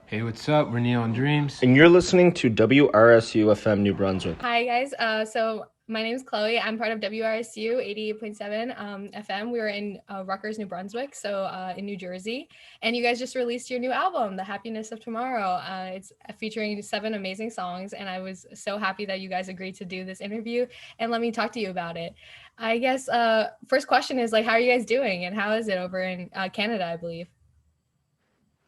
Hey, what's up? We're Neon Dreams. And you're listening to WRSU FM New Brunswick. Hi guys. So my name is Chloe. I'm part of WRSU 88.7 FM. We were in Rutgers, New Brunswick, so in New Jersey. And you guys just released your new album, The Happiness of Tomorrow. It's featuring 7 amazing songs, and I was so happy that you guys agreed to do this interview and let me talk to you about it. I guess first question is, like, how are you guys doing, and how is it over in Canada, I believe?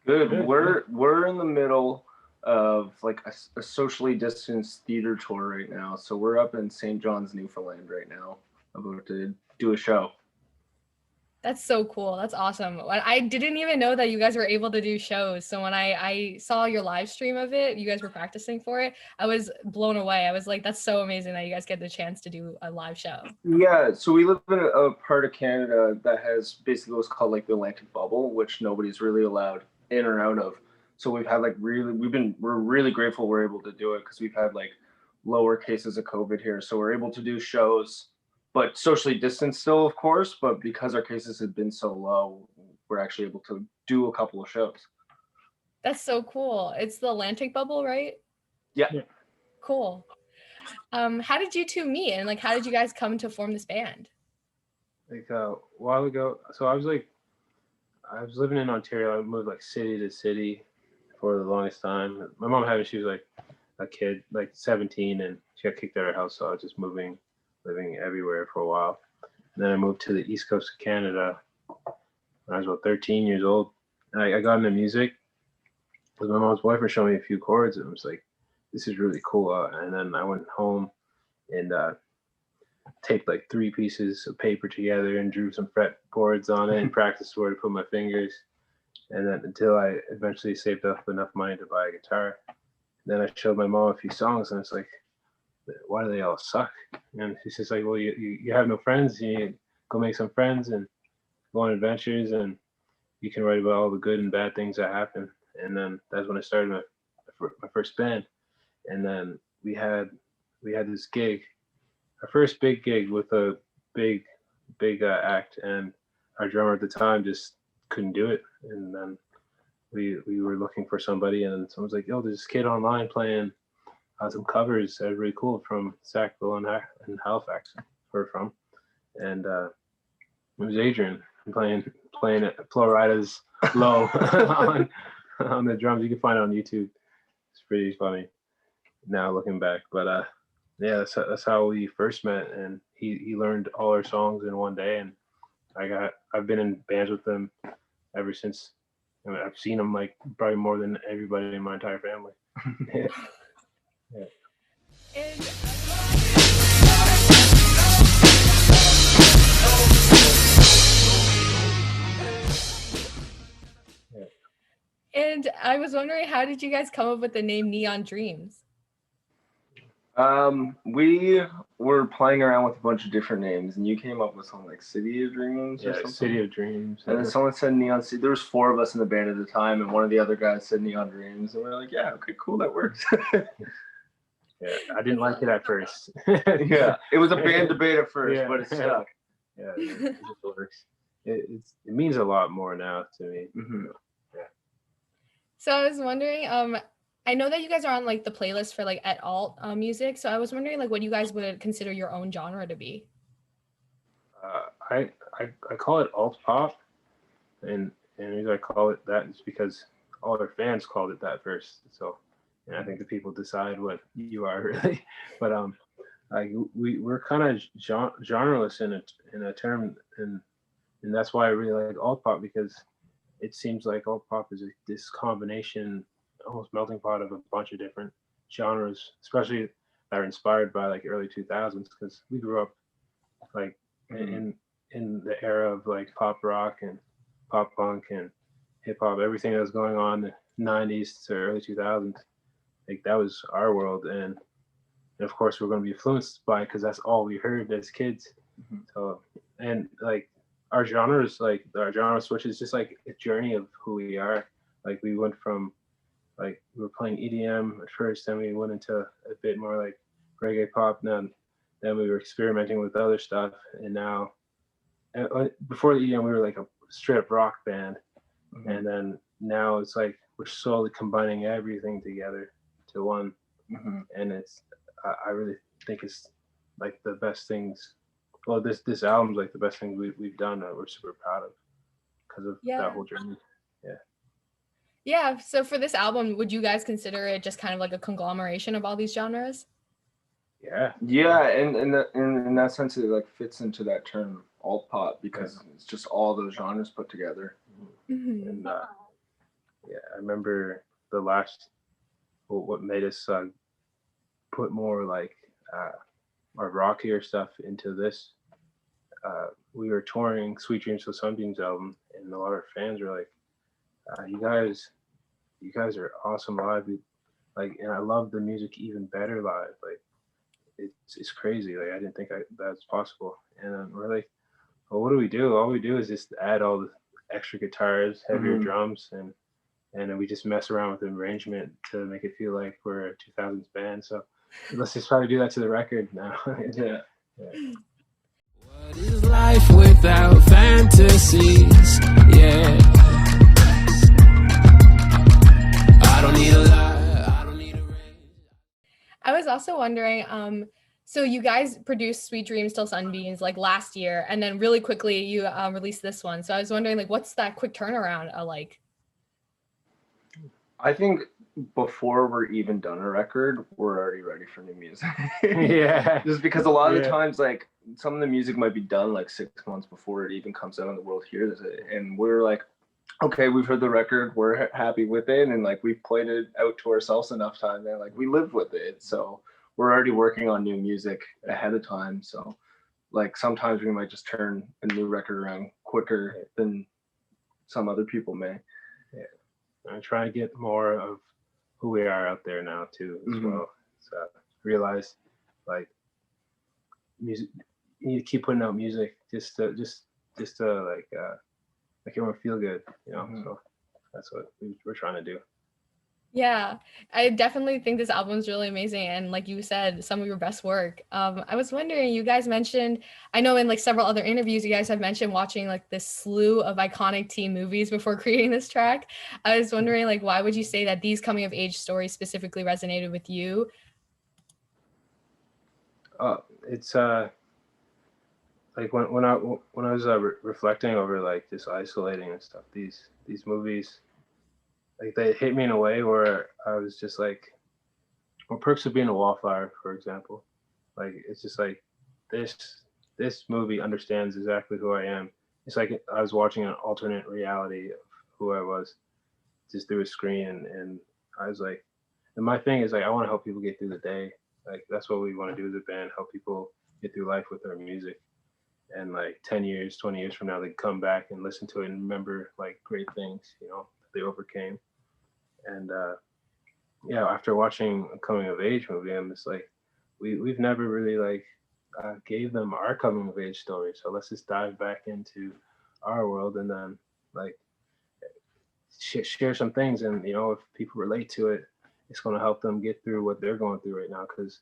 Good. We're in the middle of like a socially distanced theater tour right now. So we're up in St. John's, Newfoundland right now, about to do a show. That's so cool. That's awesome. I didn't even know that you guys were able to do shows. So when I saw your live stream of it, you guys were practicing for it, I was blown away. I was like, that's so amazing that you guys get the chance to do a live show. Yeah, so we live in a part of Canada that has basically what's called like the Atlantic bubble, which nobody's really allowed in or out of. So we've had like we're really grateful we're able to do it because we've had like lower cases of COVID here. So we're able to do shows, but socially distanced still, of course. But because our cases had been so low, we're actually able to do a couple of shows. That's so cool. It's the Atlantic bubble, right? Yeah. Cool. How did you two meet, and like how did you guys come to form this band? Like a while ago, so I was living in Ontario. I moved like city to city for the longest time. My mom had me, she was like a kid, like 17, and she got kicked out of her house, so I was just living everywhere for a while. And then I moved to the east coast of Canada when I was about 13 years old. And I got into music because my mom's boyfriend showed me a few chords, and I was like, this is really cool. And then I went home and taped like 3 pieces of paper together and drew some fretboards on it and practiced where to put my fingers. And then until I eventually saved up enough money to buy a guitar. Then I showed my mom a few songs, and it's like, why do they all suck? And she's just like, well, you have no friends. You go make some friends and go on adventures, and you can write about all the good and bad things that happen. And then that's when I started my first band. And then we had this gig, our first big gig with a big act, and our drummer at the time just couldn't do it. And then we were looking for somebody, and someone's like, yo, there's this kid online playing some covers that are really cool from Sackville and Halifax, where we're from. And it was Adrian playing Florida's Low on the drums. You can find it on YouTube. It's pretty funny now looking back. But yeah, that's how we first met, and he learned all our songs in one day, and I've been in bands with him ever since. I mean, I've seen him like probably more than everybody in my entire family. Yeah. Yeah. And I was wondering, how did you guys come up with the name Neon Dreams? We were playing around with a bunch of different names, and you came up with something like City of Dreams or something. City of Dreams. And then someone said Neon City. There was 4 of us in the band at the time, and one of the other guys said Neon Dreams, and we are like, yeah, okay, cool, that works. Yeah, I didn't like it at first. Yeah, it was a band debate at first, yeah, but it stuck. Yeah, it works. It means a lot more now to me. Mm-hmm. Yeah. So I was wondering, I know that you guys are on like the playlist for like at alt music. So I was wondering like what you guys would consider your own genre to be. I call it alt pop, and the reason I call it that is because all our fans called it that first. So, and I think the people decide what you are really. But we're kind of genreless in a term, and that's why I really like alt pop, because it seems like alt pop is this combination, almost melting pot of a bunch of different genres, especially that are inspired by like early 2000s, because we grew up like in the era of like pop rock and pop punk and hip hop, everything that was going on in the 90s to early 2000s. Like that was our world, and of course we're going to be influenced by it because that's all we heard as kids. Mm-hmm. So, and like our genres, like our genre switch is just like a journey of who we are. Like we went from like we were playing EDM at first, then we went into a bit more like reggae pop, then we were experimenting with other stuff, and now before the EDM we were like a straight up rock band. Mm-hmm. And then now it's like we're slowly combining everything together to one, and I really think it's like the best things. Well, this album's like the best thing we've done that we're super proud of because of that whole journey. Yeah. So for this album, would you guys consider it just kind of like a conglomeration of all these genres? Yeah, and in that sense, it like fits into that term alt pop because it's just all those genres put together. And I remember the last what made us put more like our rockier stuff into this. We were touring Sweet Dreams of Sunbeam's album, and a lot of our fans were like, "You guys are awesome live." And I love the music even better live. Like, it's crazy. Like, I didn't think that's possible. And we're like, well, what do? All we do is just add all the extra guitars, heavier drums, and then we just mess around with the arrangement to make it feel like we're a 2000s band. So let's just try to do that to the record now. Yeah. What is life without fantasies? Yeah. I don't need a lot. I don't need a raise. I was also wondering, so you guys produced Sweet Dreams Till Sunbeams like last year, and then really quickly you released this one. So I was wondering, like, what's that quick turnaround like? I think before we're even done a record, we're already ready for new music. Yeah. Just because a lot of the times, like, some of the music might be done like 6 months before it even comes out in the world hears it. And we're like, okay, we've heard the record, we're happy with it. And like, we've played it out to ourselves enough time that like we live with it. So we're already working on new music ahead of time. So like sometimes we might just turn a new record around quicker than some other people may. I try to get more of who we are out there now too, as well. So realize like music, you need to keep putting out music just to like make everyone feel good, you know. So that's what we're trying to do. Yeah, I definitely think this album is really amazing, and like you said, some of your best work. I was wondering, you guys mentioned, I know in like several other interviews, you guys have mentioned watching like this slew of iconic teen movies before creating this track. I was wondering, like, why would you say that these coming of age stories specifically resonated with you? It's like when I was reflecting over like just isolating and stuff, these movies, like they hit me in a way where I was just like, well, Perks of Being a Wallflower, for example, like it's just like this movie understands exactly who I am. It's like I was watching an alternate reality of who I was just through a screen, and I was like, and my thing is like I want to help people get through the day. Like that's what we want to do as a band, help people get through life with our music. And like 10 years, 20 years from now, they come back and listen to it and remember like great things, you know, that they overcame. And after watching a coming of age movie, I'm just like, we've never really like gave them our coming of age story. So let's just dive back into our world and then like share some things. And you know, if people relate to it, it's going to help them get through what they're going through right now. Because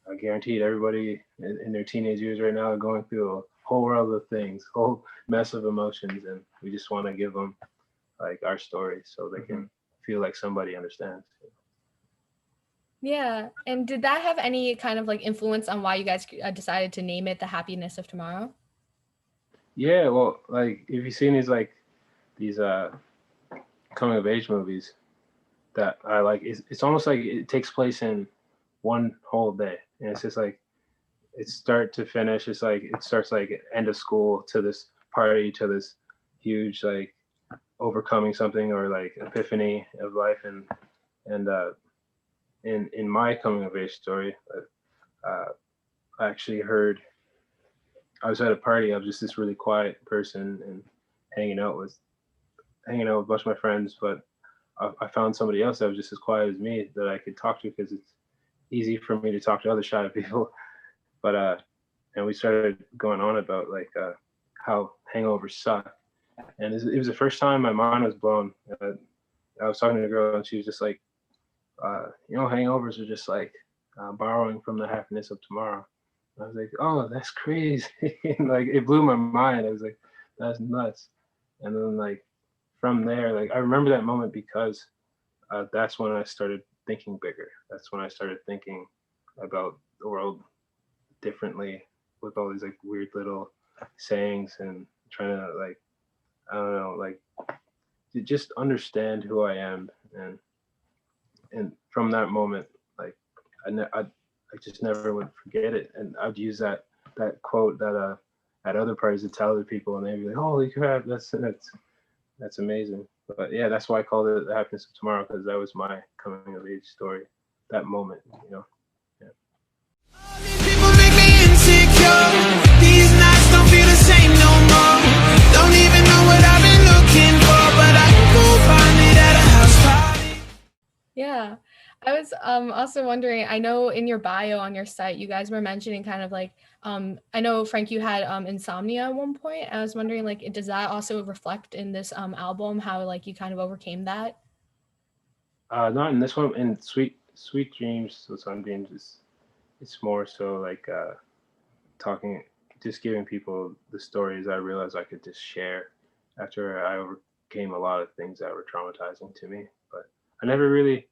I guarantee everybody in their teenage years right now are going through a whole world of things, whole mess of emotions, and we just want to give them like our story so they can feel like somebody understands. Yeah, and did that have any kind of like influence on why you guys decided to name it The Happiness of Tomorrow? Yeah, well, like if you've seen these coming of age movies that I like, it's almost like it takes place in one whole day, and it's just like it's start to finish. It's like it starts like end of school to this party to this huge like overcoming something or like epiphany of life. And in my coming of age story, I actually heard, I was at a party. I was just this really quiet person and hanging out with a bunch of my friends, but I found somebody else that was just as quiet as me that I could talk to, because it's easy for me to talk to other shy people. But and we started going on about like how hangovers suck, and it was the first time my mind was blown. I was talking to a girl and she was just like, you know, hangovers are just like borrowing from the happiness of tomorrow. And I was like, oh, that's crazy. And, like it blew my mind. I was like, that's nuts. And then like from there, like I remember that moment because that's when I started thinking bigger. That's when I started thinking about the world differently with all these like weird little sayings and trying to like, I don't know, like to just understand who I am. And from that moment, like I just never would forget it. And I'd use that quote that at other parties to tell other people, and they'd be like, "Holy crap, that's amazing." But yeah, that's why I called it The Happiness of Tomorrow, because that was my coming of age story, that moment, you know. Yeah. People make me insecure. These nights don't feel the same no more. Don't even know what I've been looking for, but I can go find it at a house party. Yeah. I was also wondering, I know in your bio on your site, you guys were mentioning kind of like, I know Frank, you had insomnia at one point. I was wondering, like, does that also reflect in this album, how like you kind of overcame that? Not in this one. In Sweet Dreams, the Sunbeams, it's more so like talking, just giving people the stories I realized I could just share after I overcame a lot of things that were traumatizing to me. But I never really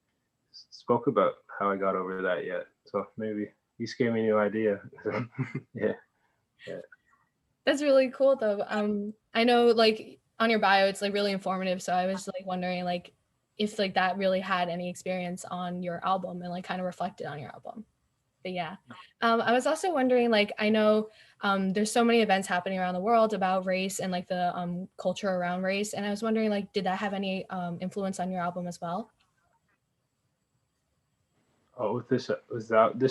spoke about how I got over that yet. So maybe you just gave me a new idea. So, yeah. That's really cool though. I know like on your bio, it's like really informative. So I was like wondering like if like that really had any experience on your album and like kind of reflected on your album. But yeah, I was also wondering, like, I know there's so many events happening around the world about race and like the culture around race. And I was wondering, like, did that have any influence on your album as well? Oh, with this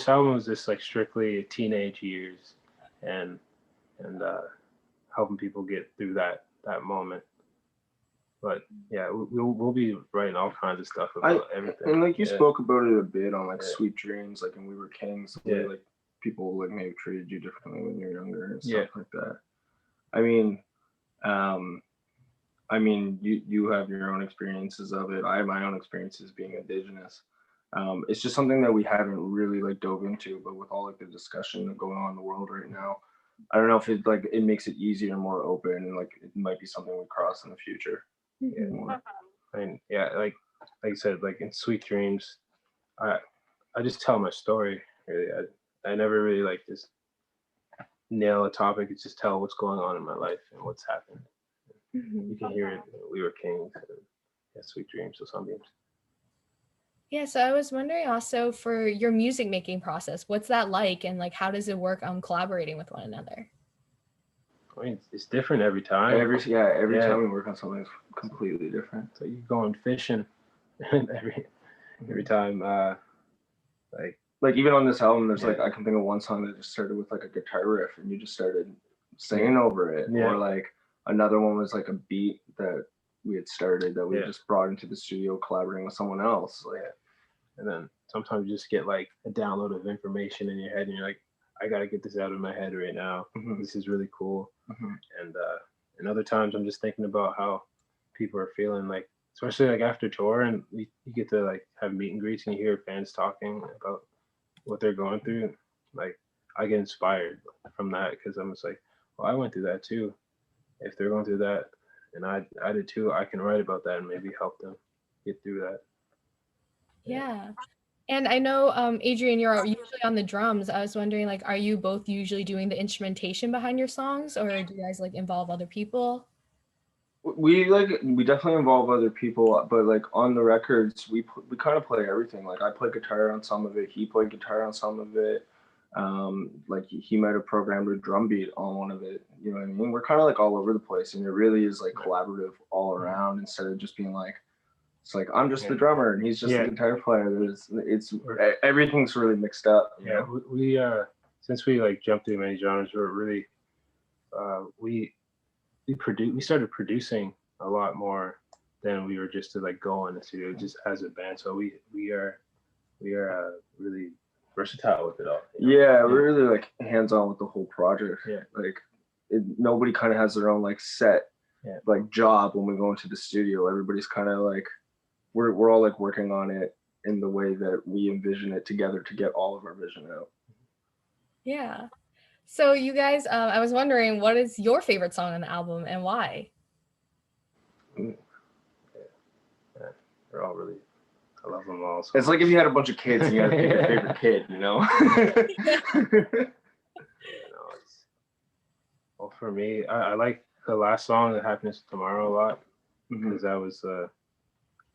album was just like strictly teenage years, and helping people get through that moment. But yeah, we'll be writing all kinds of stuff about everything. And like you Yeah. spoke about it a bit on like Yeah. Sweet Dreams, like and We Were Kings, Yeah. like people like maybe treated you differently when you're younger and Yeah. stuff like that. I mean, you have your own experiences of it. I have my own experiences being Indigenous. It's just something that we haven't really like dove into, but with all like the discussion going on in the world right now, I don't know if it like it makes it easier and more open, and like it might be something we cross in the future. Yeah. More. And yeah, like I said, like in Sweet Dreams, I just tell my story. Really, I never really like just nail a topic. It's just tell what's going on in my life and what's happened. You can hear it. We Were Kings. And, yeah, Sweet Dreams or Sunbeams. Yeah, so I was wondering also for your music making process, what's that like, and like how does it work on collaborating with one another? I mean, it's different every time. Every Yeah. time we work on something, it's completely different. So you're going fishing every time. Like even on this album, there's like I can think of one song that just started with like a guitar riff, and you just started singing over it. Yeah. Or like another one was like a beat that we had started that we just brought into the studio collaborating with someone else. Like, and then sometimes you just get like a download of information in your head, and you're like, I gotta get this out of my head right now. This is really cool. And other times I'm just thinking about how people are feeling, like especially like after tour, and you get to like have meet and greets, and you hear fans talking about what they're going through. Like I get inspired from that, because I'm just like, well, I went through that too. If they're going through that and I did too, I can write about that and maybe help them get through that. Yeah. And I know, Adrian, you're usually on the drums. I was wondering, like, are you both usually doing the instrumentation behind your songs, or do you guys like involve other people? we definitely involve other people, but like on the records, we kind of play everything. Like I play guitar on some of it, he played guitar on some of it. Like he might have programmed a drum beat on one of it. You know what I mean? We're kind of like all over the place, and it really is like collaborative all around, instead of just being like, it's like I'm just the drummer and he's just the guitar player. It's everything's really mixed up. Yeah, we since we like jumped through many genres, we're really we started producing a lot more than we were just to like go in the studio just as a band. So we are really versatile with it all. Yeah, we're really like hands-on with the whole project. Yeah, like nobody kind of has their own like set like job when we go into the studio. Everybody's kind of like we're all like working on it in the way that we envision it together to get all of our vision out. Yeah. So you guys, I was wondering, what is your favorite song on the album and why? Yeah, they're all really I love them all. So It's like if you had a bunch of kids and you had to pick your favorite kid, you know? Well, for me, I like the last song, "The Happiness of Tomorrow," a lot because that was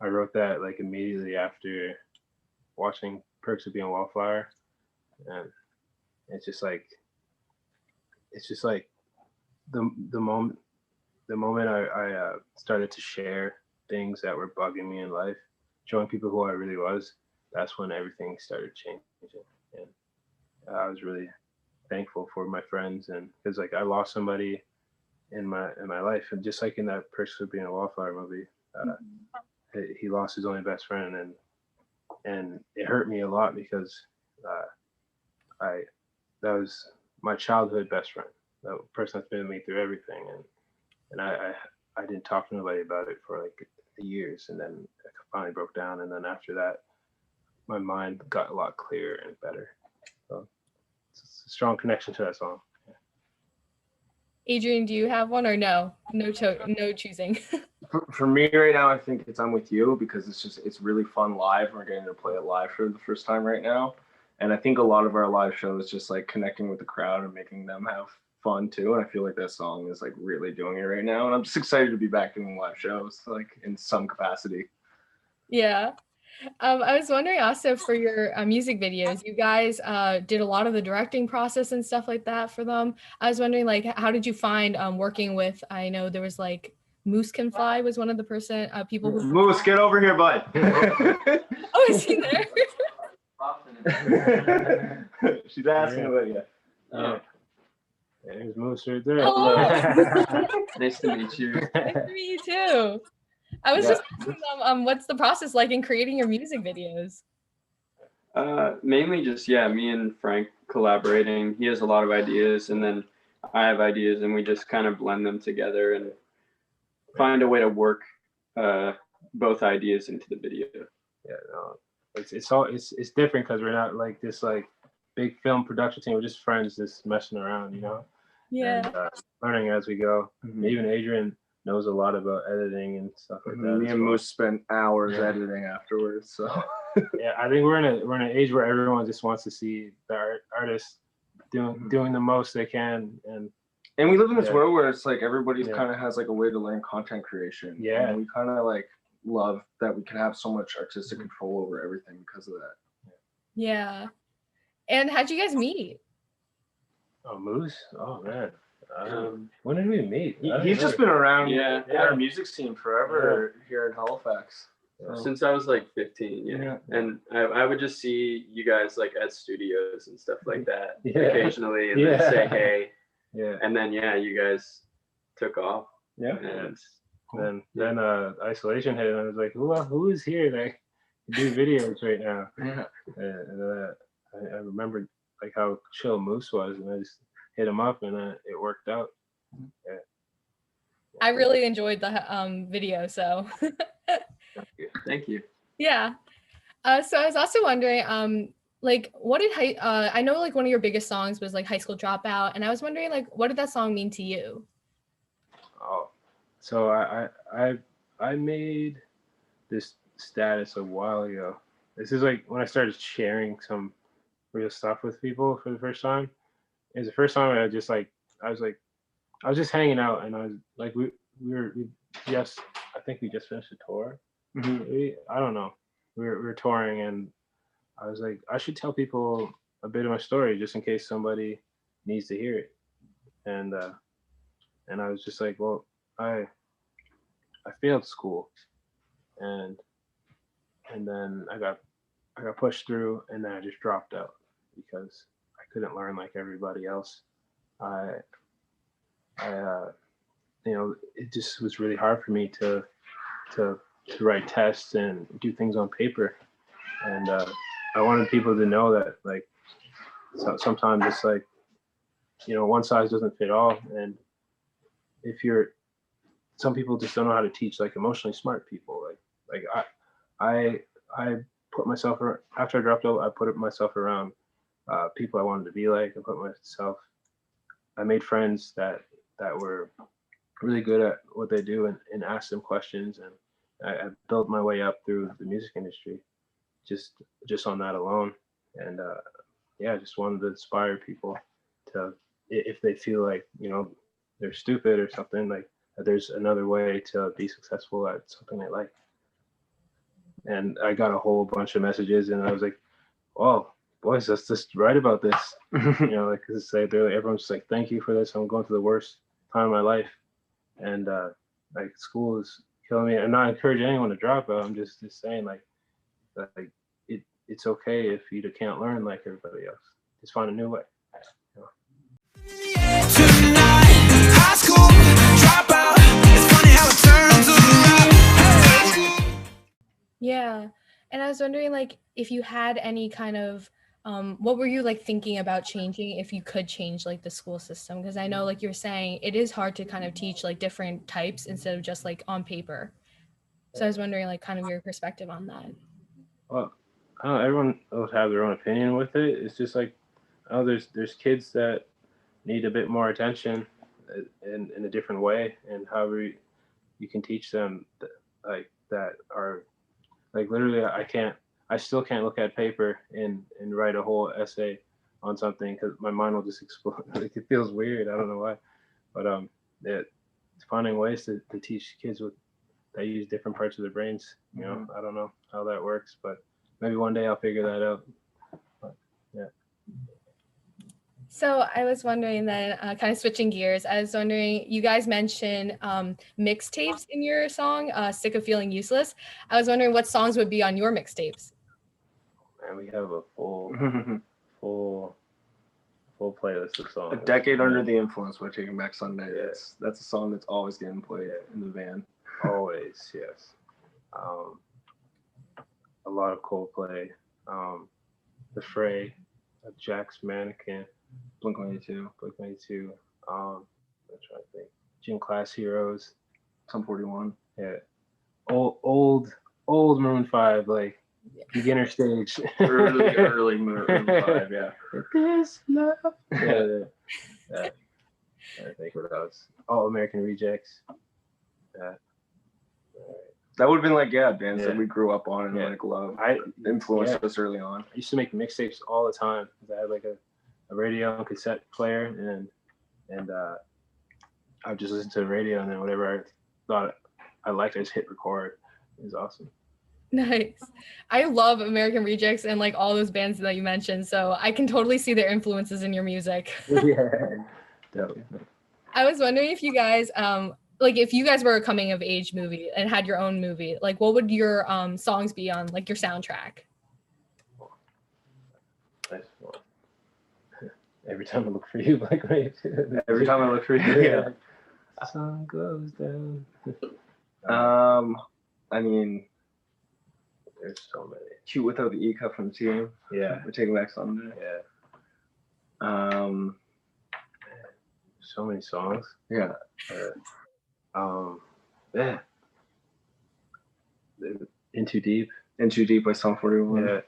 I wrote that like immediately after watching Perks of Being a Wallflower, and it's just like the moment I started to share things that were bugging me in life, showing people who I really was. That's when everything started changing, and I was really thankful for my friends, and because like I lost somebody in my life, and just like in that Perks of Being a Wallflower movie, he lost his only best friend, and it hurt me a lot because that was my childhood best friend, that person that's been with me through everything, and I didn't talk to nobody about it for like years, and then I finally broke down, and then after that my mind got a lot clearer and better. So it's a strong connection to that song. Adrian, do you have one or no choosing? For me right now, I think it's "I'm With You" because it's really fun live. We're getting to play it live for the first time right now. And I think a lot of our live shows just like connecting with the crowd and making them have fun too. And I feel like that song is like really doing it right now. And I'm just excited to be back doing live shows, like in some capacity. Yeah. I was wondering also for your music videos, you guys did a lot of the directing process and stuff like that for them. I was wondering, like, how did you find working with, I know there was like Moose Can Fly was one of the people who. Moose, get over here, bud. Oh, is he there? She's asking about you. There's Moose right there. Hello. Nice to meet you. Nice to meet you too. I was just asking them, what's the process like in creating your music videos? Mainly just, me and Frank collaborating. He has a lot of ideas, and then I have ideas, and we just kind of blend them together and find a way to work both ideas into the video. Yeah, no, it's different because we're not like this like big film production team. We're just friends, just messing around, you know. Yeah. And, learning as we go. Even Adrian knows a lot about editing and stuff like that. Me and Moose spent hours editing afterwards. So yeah, I think we're in an age where everyone just wants to see the artists doing the most they can, and we live in this world where it's like everybody's kind of has like a way to learn content creation. Yeah, and we kind of like love that we can have so much artistic control over everything because of that. Yeah. And how'd you guys meet? Oh, Moose. Oh man. When did we meet? He's just been around in our music scene forever here in Halifax. Since I was like 15, and I would just see you guys like at studios and stuff like that occasionally, and then say hey, and then you guys took off. And then isolation hit, and I was like, who is here that can do videos right now? And I remembered like how chill Moose was, and I just hit him up, and it worked out. Yeah. I really enjoyed the video, so. Thank you. Yeah. So I was also wondering, like, what did I know like one of your biggest songs was like High School Dropout, and I was wondering like what did that song mean to you? Oh, so I made this status a while ago. This is like when I started sharing some real stuff with people for the first time. It was the first time I was just hanging out, and I was like, we just, I think we just finished a tour. I don't know. We were touring, and I was like, I should tell people a bit of my story just in case somebody needs to hear it. And I was just like, well, I failed school, and then I got pushed through, and then I just dropped out because I couldn't learn like everybody else. It just was really hard for me to write tests and do things on paper, and I wanted people to know that like sometimes it's like, one size doesn't fit all, and some people just don't know how to teach like emotionally smart people. Like I put myself after I dropped out, I put myself around people I wanted to be like. I made friends that were really good at what they do, and asked them questions, and I built my way up through the music industry. just on that alone. And yeah, I just wanted to inspire people to, if they feel like, you know, they're stupid or something, like there's another way to be successful at something they like. And I got a whole bunch of messages, and I was like, "Oh, boys, let's just write about this." You know, like, cause everyone's just like, "Thank you for this. I'm going through the worst time of my life, and like school is killing me." And not encourage anyone to drop out. I'm just saying, like it's okay if you can't learn like everybody else. Just find a new way. You know? Tonight, high school dropout. It's funny how it turns around. Yeah. And I was wondering, like, if you had any kind of, what were you like thinking about changing if you could change like the school system? Because I know, like you're saying, it is hard to kind of teach like different types instead of just like on paper. So I was wondering, like, kind of your perspective on that. Well, I don't know, everyone will have their own opinion with it. It's just like, oh, there's kids that need a bit more attention in a different way, and however you can teach them like that are like literally I still can't look at paper and write a whole essay on something because my mind will just explode. Like, it feels weird. I don't know why, but it's finding ways to teach kids that use different parts of their brains. You know, I don't know how that works, but maybe one day I'll figure that out. But, yeah. So I was wondering then, kind of switching gears, I was wondering, you guys mentioned mixtapes in your song, Sick of Feeling Useless. I was wondering what songs would be on your mixtapes. And we have a full playlist of songs. A Decade Under the Influence by Taking Back Sunday. Yeah. That's a song that's always getting played in the van. Always, yes. A lot of Coldplay, The Fray, Jack's Mannequin, Blink-182. I'm trying to think. Gym Class Heroes, Sum 41. Yeah. Old Maroon 5, like beginner stage. early Maroon 5, yeah. This love. Yeah. I think what else? All American Rejects. Yeah. That would have been like, bands that we grew up on and like love. Influenced us early on. I used to make mixtapes all the time. I had like a radio and cassette player, and I would just listen to the radio, and then whatever I thought I liked, I just hit record. It was awesome. Nice. I love American Rejects and like all those bands that you mentioned, so I can totally see their influences in your music. Yeah, definitely. I was wondering if you guys like if you guys were a coming of age movie and had your own movie, like what would your songs be on like your soundtrack? Nice one. Every time I look for you, like every time I look for you, yeah. The sun goes down. I mean, there's so many. Cute Without the E Cup from the Team. Yeah. We're Taking Back Sunday. Yeah. So many songs. Yeah. Yeah. In Too Deep by Sum 41. Yeah.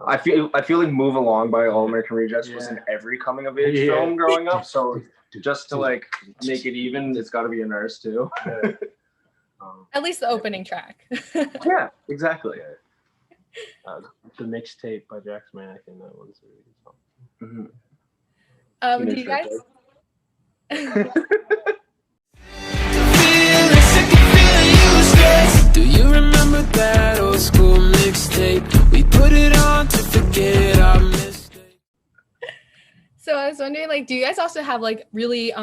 I feel like Move Along by All American Rejects was in every coming of age film growing up. So just to like make it even, it's got to be in ours too. At least the opening track. Yeah, exactly. The Mixtape by Jack's Mannequin. That one's a really good song. Do you guys? Do you remember that old school mixtape? We put it on to forget our mistake. So I was wondering, like, do you guys also have like really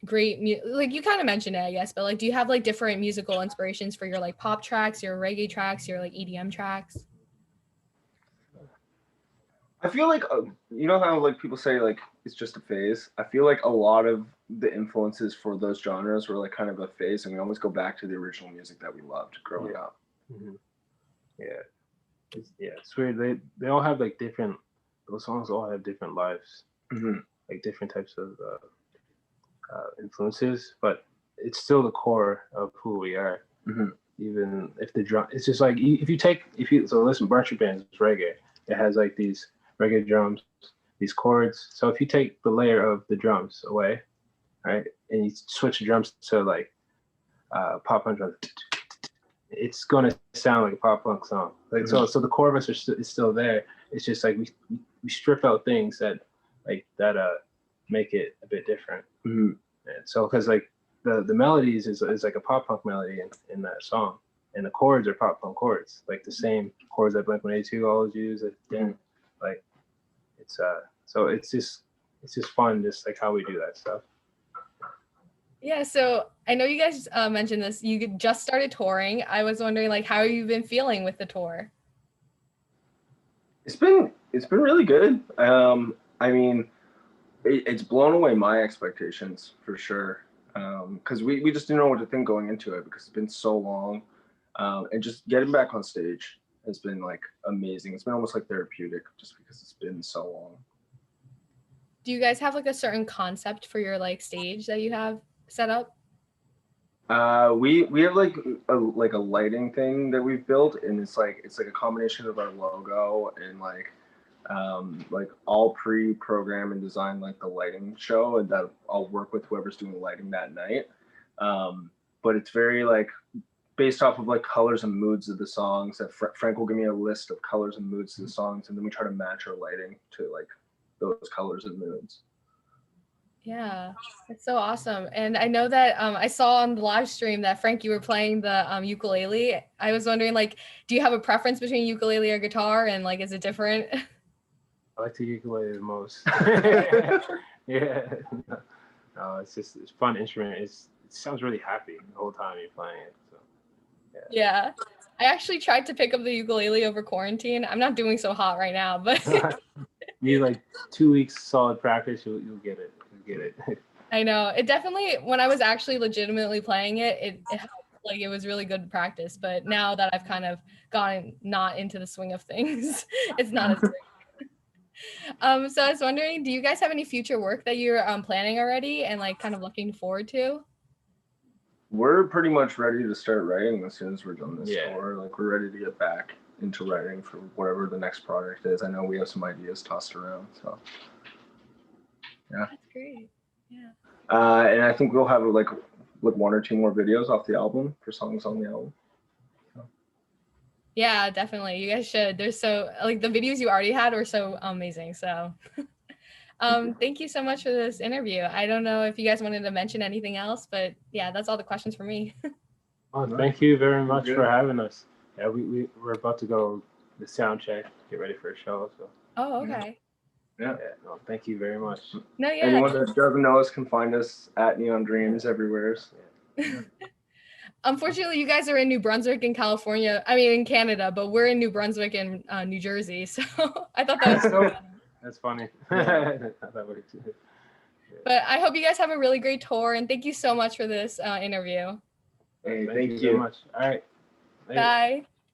great like you kind of mentioned it, I guess, but like, do you have like different musical inspirations for your like pop tracks, your reggae tracks, your like EDM tracks? I feel like you know how like people say like it's just a phase. I feel like a lot of the influences for those genres were like kind of a phase, and we almost go back to the original music that we loved growing up. Mm-hmm. Yeah, it's weird. They all have like different. Those songs all have different lives, like different types of influences, but it's still the core of who we are. Even if the drum, it's just like if you listen, Marching Bands is reggae. It has like these reggae drums, these chords. So if you take the layer of the drums away, right, and you switch the drums to like pop punk drums, it's gonna sound like a pop punk song. Like so the core of us is still there. It's just like we strip out things that make it a bit different. And so because like the melodies is like a pop punk melody in that song, and the chords are pop punk chords, like the same chords that Blink-182 always use. Like it's so it's just fun, just like how we do that stuff. Yeah, so I know you guys mentioned this. You just started touring. I was wondering, like, how you been feeling with the tour? It's been really good. I mean, it's blown away my expectations for sure. Because we just didn't know what to think going into it because it's been so long, and just getting back on stage has been like amazing. It's been almost like therapeutic just because it's been so long. Do you guys have like a certain concept for your like stage that you have set up? We have like a lighting thing that we've built, and it's like a combination of our logo and like all pre-programmed and designed like the lighting show, and that I'll work with whoever's doing the lighting that night. But it's very like based off of like colors and moods of the songs. That Frank will give me a list of colors and moods of the songs, and then we try to match our lighting to like those colors and moods. Yeah, it's so awesome. And I know that I saw on the live stream that Frank, you were playing the ukulele. I was wondering, like, do you have a preference between ukulele or guitar, and like, is it different? I like the ukulele the most. Yeah. No, it's a fun instrument. It sounds really happy the whole time you're playing it. So, Yeah. I actually tried to pick up the ukulele over quarantine. I'm not doing so hot right now, but you need like 2 weeks solid practice, you'll get it. You'll get it. I know it definitely. When I was actually legitimately playing it, it helped. Like it was really good practice. But now that I've kind of gotten not into the swing of things, it's not as great. So I was wondering, do you guys have any future work that you're planning already and like kind of looking forward to? We're pretty much ready to start writing as soon as we're done this tour. Like we're ready to get back into writing for whatever the next project is. I know we have some ideas tossed around, so yeah. That's great. Yeah. And I think we'll have like 1 or 2 more videos off the album for songs on the album. Yeah, definitely. You guys should. They're so like the videos you already had were so amazing. So thank you so much for this interview. I don't know if you guys wanted to mention anything else, but yeah, that's all the questions for me. Oh, thank you very much for having us. Yeah, we're about to go the sound check, get ready for a show. So. Oh, okay. Yeah. No, thank you very much. No, yeah. Anyone that doesn't know us can find us at Neon Dreams everywhere. So. Yeah. Unfortunately, you guys are in New Brunswick in California. I mean, in Canada, but we're in New Brunswick in New Jersey. So I thought that was so funny. That's funny. But I hope you guys have a really great tour, and thank you so much for this interview. Hey, thank you so much. All right. Later. Bye.